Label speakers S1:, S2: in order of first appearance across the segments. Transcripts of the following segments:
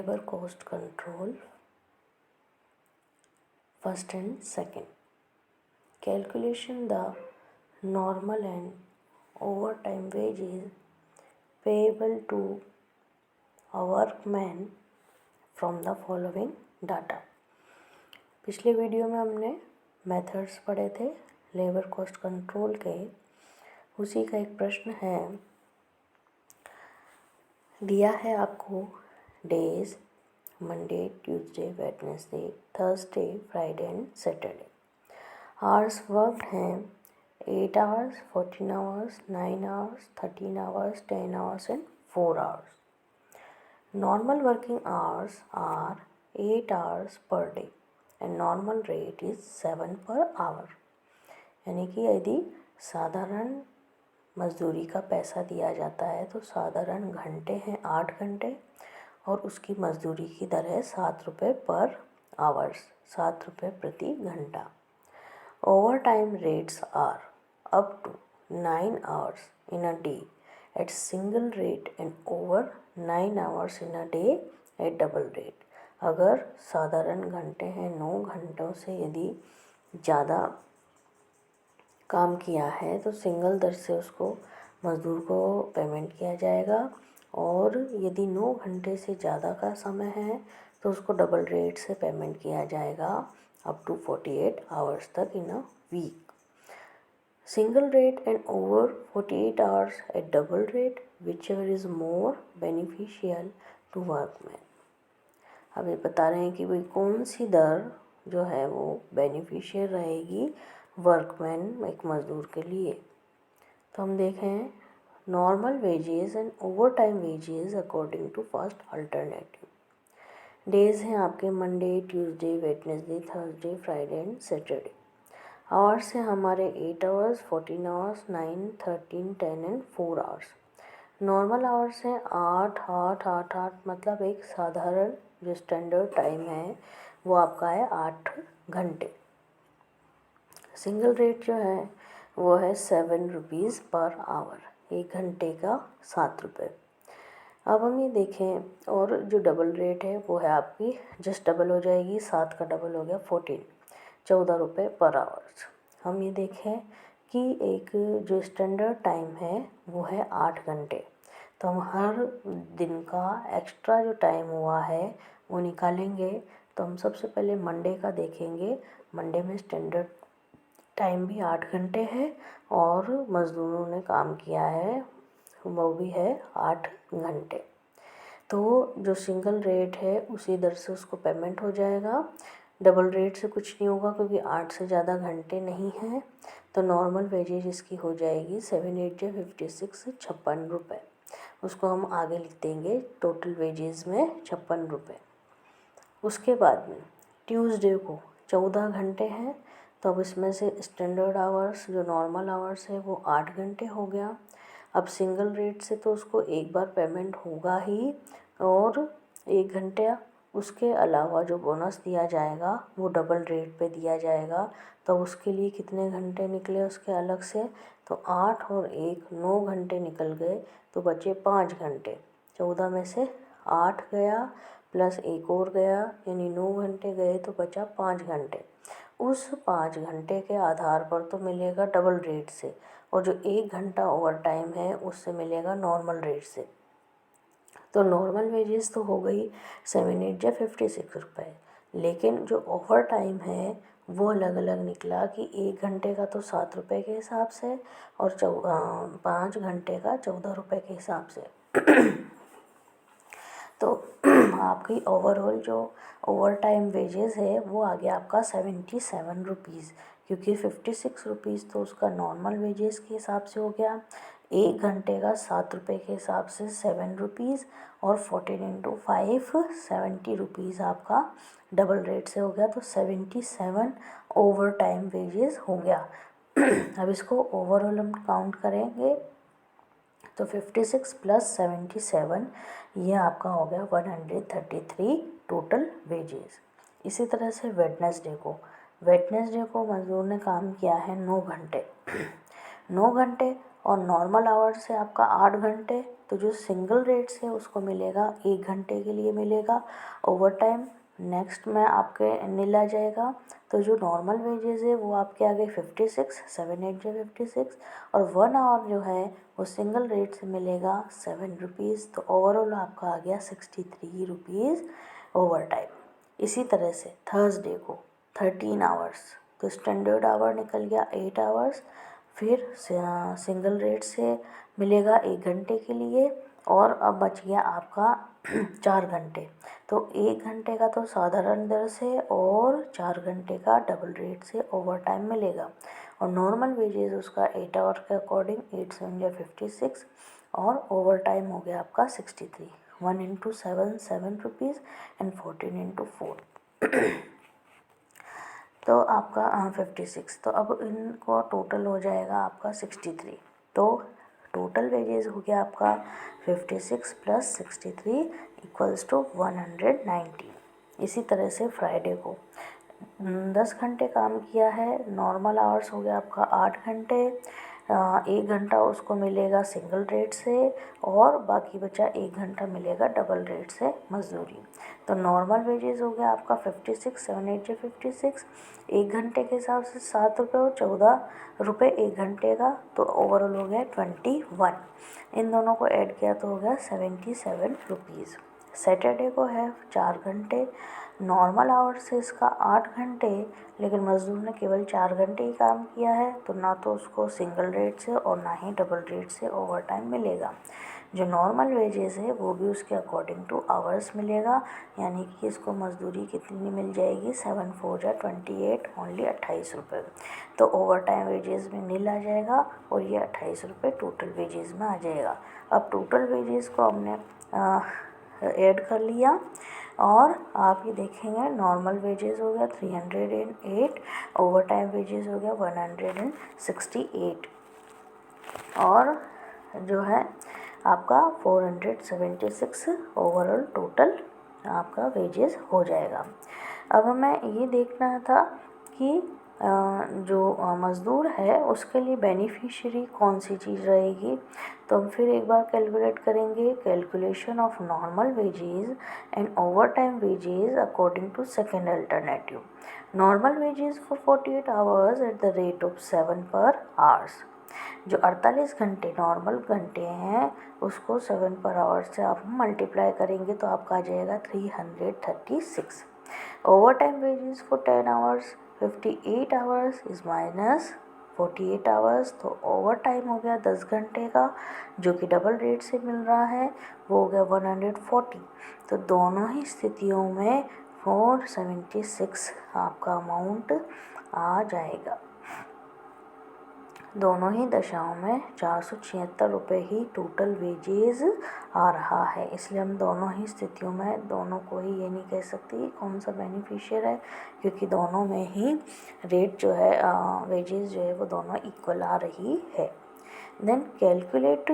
S1: labor cost control, first and second. Calculation the normal and overtime wages payable to a workman from the following data. पिछले video में हमने methods पढ़े थे labour cost control के, उसी का एक प्रश्न है। दिया है आपको days Monday, Tuesday, Wednesday, Thursday, Friday and Saturday. Hours worked हैं 8 hours, 14 hours, 9 hours, 13 hours, 10 hours and 4 hours. Normal working hours are 8 hours per day and normal rate is 7 per our. यानी कि यदि साधारण मजदूरी का पैसा दिया जाता है तो साधारण घंटे हैं 8 घंटे और उसकी मजदूरी की दर है 7 रुपये पर आवर्स, 7 रुपये प्रति घंटा। Overtime rates are up to 9 hours in a day at single rate and over 9 hours in a day at double rate. अगर साधारण घंटे हैं 9 घंटों से यदि ज़्यादा काम किया है तो सिंगल दर से उसको मज़दूर को पेमेंट किया जाएगा, और यदि 9 घंटे से ज़्यादा का समय है तो उसको डबल रेट से पेमेंट किया जाएगा अप टू 48 आवर्स तक in a week. Single rate and over 48 hours at double rate whichever is more beneficial to workman. अब ये बता रहे हैं कि भाई कौन सी दर जो है वो बेनिफिशियल रहेगी वर्कमैन, एक मज़दूर के लिए। तो हम देखें normal wages and overtime wages according to first alternative. Days हैं आपके Monday, Tuesday, Wednesday, Thursday, Friday and Saturday. Hours हैं हमारे 8 hours, 14 hours, 9, 13, 10 and 4 hours. Normal hours हैं 8, 8, 8, 8, मतलब एक साधारण जो स्टैंडर्ड टाइम है वो आपका है 8 घंटे। सिंगल रेट जो है वो है 7 रुपीज़ पर आवर, 1 घंटे का 7 रुपये। अब हम ये देखें, और जो डबल रेट है वो है आपकी जस्ट डबल हो जाएगी, 7 का डबल हो गया 14, 14 रुपये पर आवर्स। हम ये देखें कि एक जो स्टैंडर्ड टाइम है वो है 8 घंटे, तो हम हर दिन का एक्स्ट्रा जो टाइम हुआ है वो निकालेंगे। तो हम सबसे पहले मंडे का देखेंगे। मंडे में स्टैंडर्ड टाइम भी 8 घंटे है और मज़दूरों ने काम किया है वो भी है 8 घंटे। तो जो सिंगल रेट है उसी दर से उसको पेमेंट हो जाएगा, डबल रेट से कुछ नहीं होगा क्योंकि 8 से ज़्यादा घंटे नहीं हैं। तो नॉर्मल वेजेज इसकी हो जाएगी 7 8 या 56, 56 रुपये। उसको हम आगे लिख देंगे टोटल वेजेस में 56 रुपये। उसके बाद में ट्यूसडे को 14 घंटे हैं, तो अब इसमें से स्टैंडर्ड आवर्स जो नॉर्मल आवर्स है वो 8 घंटे हो गया। अब सिंगल रेट से तो उसको एक बार पेमेंट होगा ही, और 1 घंटे उसके अलावा जो बोनस दिया जाएगा वो डबल रेट पे दिया जाएगा। तो उसके लिए कितने घंटे निकले उसके अलग से, तो 8 और 1 9 घंटे निकल गए, तो बचे 5 घंटे। 14 में से 8 गया प्लस 1 और गया, यानी 9 घंटे गए तो बचा 5 घंटे। उस 5 घंटे के आधार पर तो मिलेगा डबल रेट से, और जो 1 घंटा ओवर टाइम है उससे मिलेगा नॉर्मल रेट से। तो नॉर्मल वेजेस तो हो गई 7 8 या 56 रुपये, लेकिन जो ओवर टाइम है वो अलग अलग निकला कि 1 घंटे का तो 7 रुपये के हिसाब से और 5 घंटे का 14 रुपये के हिसाब से। तो आपकी ओवरऑल जो ओवर टाइम वेजेस है वो आ गया आपका 77 रुपीज़, क्योंकि 56 रुपीज़ तो उसका नॉर्मल वेजेस के हिसाब से हो गया, 1 घंटे का 7 रुपये के हिसाब से 7 रुपीज़, और 14 इंटू 5 70 रुपीज़ आपका डबल रेट से हो गया, तो 77 ओवर टाइम वेजेस हो गया। अब इसको ओवरऑल हम काउंट करेंगे तो 56 प्लस 77 ये आपका हो गया 133 टोटल वेजेस। इसी तरह से वेडनेसडे को मज़दूर ने काम किया है 9 घंटे 9 घंटे, और नॉर्मल आवर्स है आपका 8 घंटे, तो जो सिंगल रेट्स है उसको मिलेगा 1 घंटे के लिए मिलेगा ओवर टाइम। नेक्स्ट में आपके नील आ जाएगा। तो जो नॉर्मल वेजेस है वो आपके आ गए 56, 7 8 जो 56, और 1 आवर जो है वो सिंगल रेट से मिलेगा 7 रुपीज़। तो ओवरऑल आपका आ गया 63 रुपीज़ ओवर टाइम। इसी तरह से थर्सडे को 13 आवर्स, तो स्टैंडर्ड आवर निकल गया 8 आवर्स, फिर सिंगल रेट से मिलेगा 1 घंटे के लिए, और अब बच गया आपका 4 घंटे। तो 1 घंटे का तो साधारण दर से और 4 घंटे का डबल रेट से ओवर टाइम मिलेगा। और नॉर्मल वेजेस उसका 8 आवर के अकॉर्डिंग 8 7 या 56, और ओवर टाइम हो गया आपका 63। 1 इंटू 7 7 रुपीज़ एंड 14 इंटू 4 तो आपका 56। तो अब इनको टोटल हो जाएगा आपका 63। तो टोटल वेजेस हो गया आपका 56 + 63 इक्वल्स टू 190। इसी तरह से फ्राइडे को 10 घंटे काम किया है, नॉर्मल आवर्स हो गया आपका 8 घंटे। 1 घंटा उसको मिलेगा सिंगल रेट से, और बाकी बचा 1 घंटा मिलेगा डबल रेट से मजदूरी। तो नॉर्मल वेजेस हो गया आपका 56, 7 8 जो 56, 1 घंटे के हिसाब से 7 रुपये और 14 रुपये 1 घंटे का, तो ओवरऑल हो गया 21। इन दोनों को ऐड किया तो हो गया 77 रुपीज़। सैटरडे को है 4 घंटे, नॉर्मल आवर्स से इसका 8 घंटे, लेकिन मज़दूर ने केवल 4 घंटे ही काम किया है, तो ना तो उसको सिंगल रेट से और ना ही डबल रेट से ओवर टाइम मिलेगा। जो नॉर्मल वेजेस है वो भी उसके अकॉर्डिंग टू आवर्स मिलेगा, यानी कि इसको मजदूरी कितनी मिल जाएगी, 7 4 जा 28, ओनली 28 रुपये। तो ओवर टाइम वेजेस में नील आ जाएगा, और ये 28 रुपये टोटल वेजेस में आ जाएगा। अब टोटल वेजेस को हमने ऐड कर लिया, और आप ये देखेंगे नॉर्मल वेजेस हो गया 308, ओवर टाइम वेजेस हो गया 168, और जो है आपका 476 ओवरऑल टोटल आपका वेजेस हो जाएगा। अब हमें ये देखना था कि जो मज़दूर है उसके लिए बेनिफिशियरी कौन सी चीज़ रहेगी। तो हम फिर एक बार कैलकुलेट करेंगे, calculation of normal wages and overtime wages according to second alternative. Normal wages for 48 hours at the rate of 7 per hours. जो 48 घंटे नॉर्मल घंटे हैं उसको 7 पर आवर से आप मल्टीप्लाई करेंगे तो आपका आ जाएगा 336। Over time wages for 10 hours 58 hours is minus 48 hours, तो ओवर टाइम हो गया 10 घंटे का जो कि डबल रेट से मिल रहा है, वो हो गया 140। तो दोनों ही स्थितियों में 476 आपका अमाउंट आ जाएगा। दोनों ही दशाओं में 476 रुपये ही टोटल वेजेस आ रहा है, इसलिए हम दोनों ही स्थितियों में दोनों को ही ये नहीं कह सकते कि कौन सा बेनिफिशियर है, क्योंकि दोनों में ही रेट जो है वेजेस जो है वो दोनों इक्वल आ रही है। Then calculate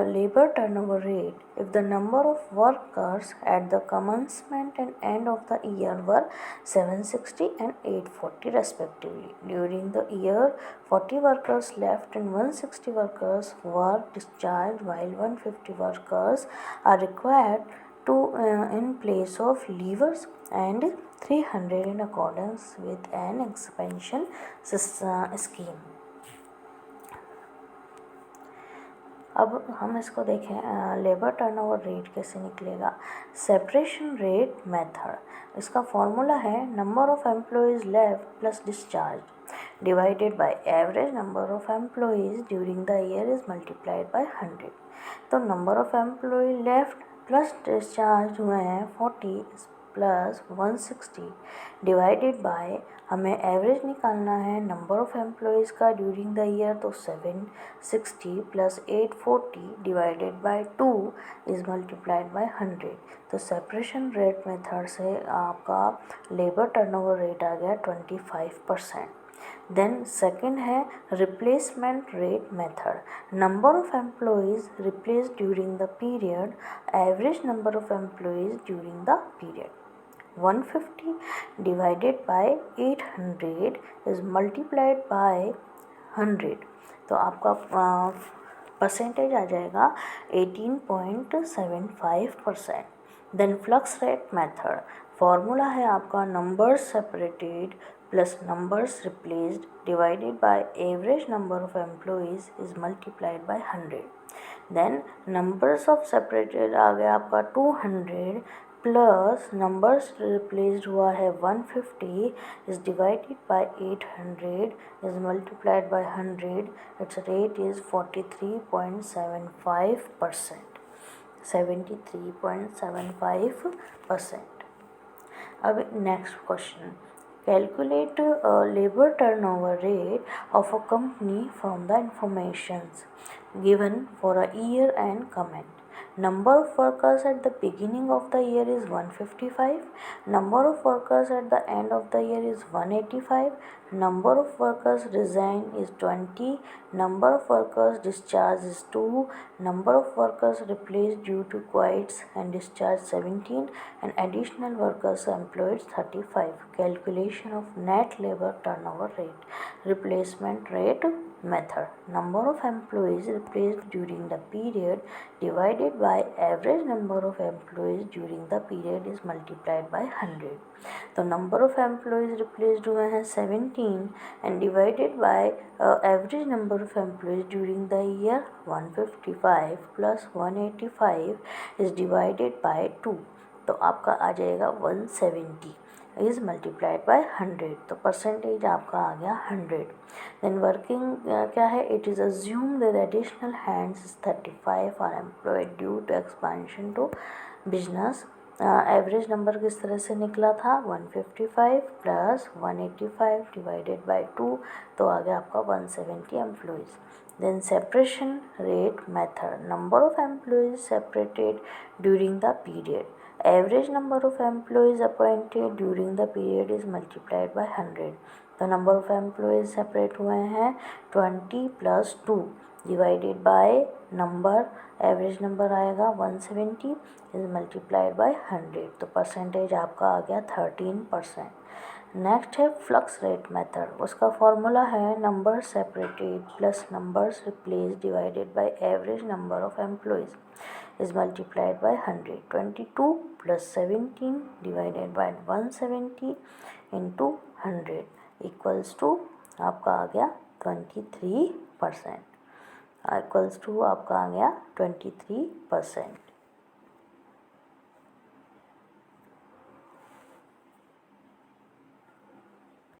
S1: labor turnover rate if the number of workers at the commencement and end of the year were 760 and 840 respectively. During the year, 40 workers left and 160 workers were discharged, while 150 workers are required to in place of leavers and 300 in accordance with an expansion scheme. अब हम इसको देखें labour turnover rate कैसे निकलेगा। Separation rate method, इसका formula है number of employees left plus discharge divided by average number of employees during the year is multiplied by 100। तो number of employee left plus discharge हुए हैं 40 plus 160 divided by, हमें average निकालना है number of employees का during the year, तो 760 plus 840 divided by 2 is multiplied by 100। तो separation rate method से आपका लेबर टर्नओवर रेट आ गया 25%। देन सेकंड है replacement rate method, number of employees replace during the period, average number of employees during the period. 150 divided by 800 is multiplied by 100। तो आपका percentage आ जाएगा 18.75%। Then flux rate method, formula है आपका numbers separated plus numbers replaced divided by average number of employees is multiplied by 100। Then numbers of separated आ गया आपका 200 plus numbers replaced हुआ है 150 is divided by 800 is multiplied by 100, it's rate is 43.75%, 73.75%। अब next question, calculate labour turnover rate of a company from the informations given for a year and comment. Number of workers at the beginning of the year is 155. Number of workers at the end of the year is 185. Number of workers resign is 20. Number of workers discharged is 2. Number of workers replaced due to quits and discharged 17. And additional workers employed 35. Calculation of net labor turnover rate. Replacement rate method, number of employees replaced during the period divided by average number of employees during the period is multiplied by 100। तो number of employees replaced हुए हैं 17 and divided by average number of employees during the year 155 plus 185 is divided by 2, तो आपका आ जाएगा 170 is multiplied by 100, तो percentage आपका आ गया 100। Then working क्या है, it is assume that additional hands 35 are employed due to expansion to business. Average number किस तरह से निकला था 155 प्लस 185 डिवाइडेड बाय 2, तो आ गया आपका 170 employees. Then separation rate method, number of employees separated during the period, average number of employees appointed during the period is multiplied by 100। तो number of employees separate हुए हैं 20 plus 2 divided by number, average number आएगा 170 is multiplied by 100, तो percentage आपका आ गया 13%। Next है flux rate method, उसका formula है number separated plus numbers replace divided by average number of employees is multiplied by 100। 22 plus 17 divided by 170 into 100 equals to आपका आ गया 23%, equals to आपका आ गया 23%।